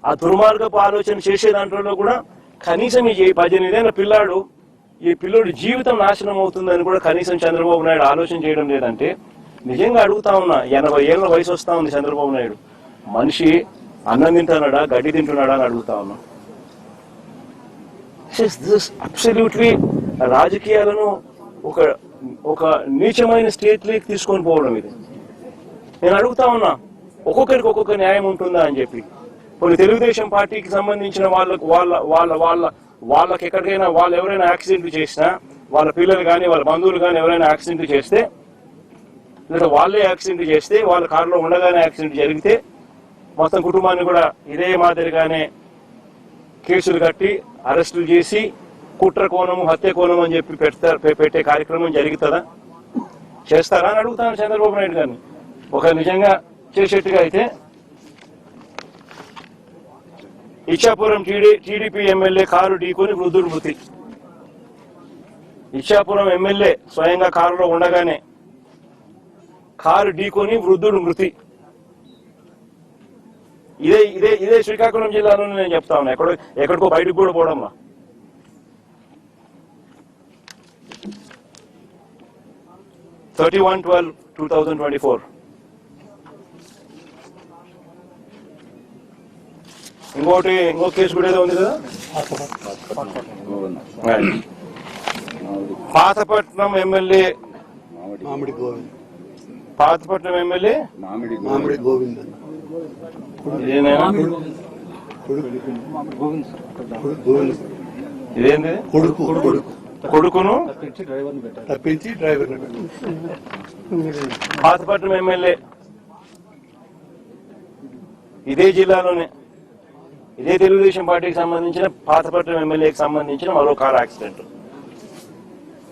ఆ దుర్మార్గపు ఆలోచన చేసే దాంట్లో కూడా కనీసం ఈ 18 ఏళ్ల పిల్లాడు ఈ పిల్లోడి జీవితం నాశనం అవుతుందని కూడా కనీసం చంద్రబాబు నాయుడు ఆలోచన చేయడం లేదంటే నిజంగా అడుగుతా ఉన్నా. 80 ఏళ్ల వయసు వస్తా ఉంది చంద్రబాబు నాయుడు. మనిషి అన్నం తింటున్నాడా, గడ్డి తింటున్నాడా అని అడుగుతా ఉన్నా. అబ్సల్యూట్లీ రాజకీయాలను ఒక నీచమైన స్టేట్లోకి తీసుకొని పోవడం ఇది. నేను అడుగుతా ఉన్నా, ఒక్కొక్కరికి ఒక్కొక్క న్యాయం ఉంటుందా అని చెప్పి. కొన్ని తెలుగుదేశం పార్టీకి సంబంధించిన వాళ్ళకి ఎక్కడికైనా వాళ్ళు ఎవరైనా యాక్సిడెంట్లు చేసినా, వాళ్ళ పిల్లలు కానీ వాళ్ళ బంధువులు కానీ ఎవరైనా యాక్సిడెంట్లు చేస్తే, లేదా వాళ్ళే యాక్సిడెంట్ చేస్తే, వాళ్ళ కారులో ఉండగానే యాక్సిడెంట్ జరిగితే మొత్తం కుటుంబాన్ని కూడా ఇదే మాదిరిగానే కేసులు కట్టి అరెస్టులు చేసి కుట్ర కోణము, హత్య కోణం అని చెప్పి పెట్టే కార్యక్రమం జరుగుతుందా? చేస్తారా అని అడుగుతాను చంద్రబాబు నాయుడు గారిని. ఒక నిజంగా చేసేట్టుగా అయితే ఇచ్చాపురం టీడీపీ ఎమ్మెల్యే కారు ఢీకొని వృద్ధుడు మృతి. ఇచ్చాపురం ఎమ్మెల్యే స్వయంగా కారులో ఉండగానే కారు ఢీకొని వృద్ధుడు మృతి. ఇదే శ్రీకాకుళం జిల్లాలోనే నేను చెప్తా ఉన్నా, ఎక్కడికో బయటకు కూడా పోవడంలా. (31/12/2024). ఇంకో కేసు కూడా ఏదో ఉంది కదా, పాతపట్నం ఎమ్మెల్యే మామిడి గోవింద్ ఇదేంది కొడుకును తప్పించి డ్రైవర్. పాతపట్నం ఎమ్మెల్యే ఇదే జిల్లాలోనే ఇదే తెలుగుదేశం పార్టీకి సంబంధించిన పాతపట్నం ఎమ్మెల్యేకి సంబంధించిన మరో కార్ యాక్సిడెంట్.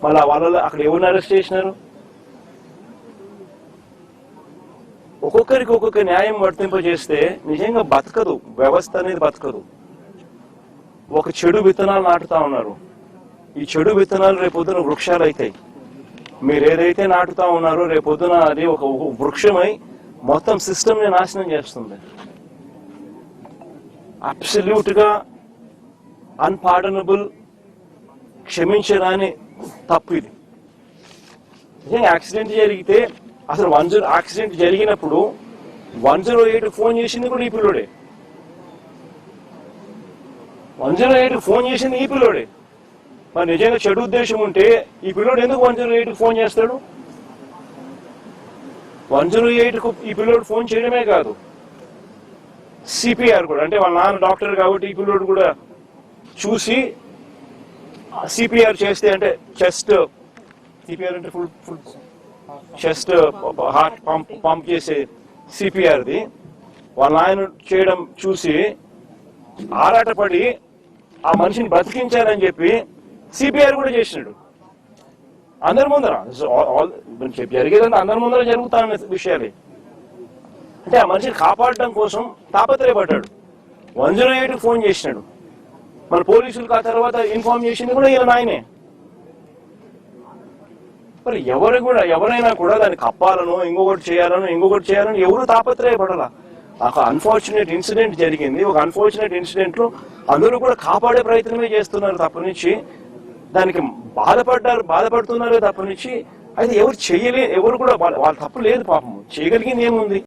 మళ్ళా వాళ్ళలో అక్కడ ఎవరిని అరెస్ట్ చేసినారు? ఒక్కొక్కరికి ఒక్కొక్క న్యాయం వర్తింపజేస్తే నిజంగా బతకదు, వ్యవస్థ అనేది బతకదు. ఒక చెడు విత్తనాలు నాటుతా ఉన్నారు. ఈ చెడు విత్తనాలు రేపొద్దున వృక్షాలు అవుతాయి. మీరు ఏదైతే నాటుతా ఉన్నారో రేపొద్దున అది ఒక వృక్షమై మొత్తం సిస్టమ్ ని నాశనం చేస్తుంది. అబ్సల్యూట్ గా అన్పార్డనబుల్, క్షమించరాని తప్పు ఇది. నిజంగా యాక్సిడెంట్ జరిగితే అసలు యాక్సిడెంట్ జరిగినప్పుడు 108 ఫోన్ చేసింది కూడా ఈ పిల్లోడే. 108 ఫోన్ చేసింది ఈ పిల్లోడే. మరి నిజంగా చెడు ఉద్దేశం ఉంటే ఈ పిల్లోడు ఎందుకు 108 ఫోన్ చేస్తాడు? 108కు ఈ పిల్లోడు ఫోన్ చేయడమే కాదు, సిపిఆర్ కూడా, అంటే వాళ్ళ నాన్న డాక్టర్ కాబట్టి ఈ పిల్లోడు కూడా చూసి సిపిఆర్ చేస్తే, అంటే చెస్ట్ సిపిఆర్ అంటే ఫుల్ చెస్ట్ హార్ట్ పంప్ చేసే సిపిఆర్ది వాళ్ళ ఆయన చేయడం చూసి ఆరాటపడి ఆ మనిషిని బతికించాలని చెప్పి సిపిఆర్ కూడా చేసినాడు అందరి ముందర. జరిగేదంతా అందరి ముందర జరుగుతాన్న విషయాలే. అంటే ఆ మనిషిని కాపాడడం కోసం తాపత్రయపడ్డాడు. 108 ఫోన్ చేసినాడు. మన పోలీసులకు ఆ తర్వాత ఇన్ఫార్మ్ చేసింది కూడా ఈయన నాయనే. మరి ఎవరైనా కూడా దాన్ని కప్పాలనో ఇంకొకటి చేయాలనో ఎవరు తాపత్రయపడాల. ఒక అన్ఫార్చునేట్ ఇన్సిడెంట్ జరిగింది. ఒక అన్ఫార్చునేట్ ఇన్సిడెంట్ లో అందరూ కూడా కాపాడే ప్రయత్నమే చేస్తున్నారు తప్పనిచ్చి, దానికి బాధపడుతున్నారే తప్పనిచ్చి అయితే ఎవరు కూడా వాళ్ళ తప్పు లేదు. పాపం చేయగలిగింది ఏముంది?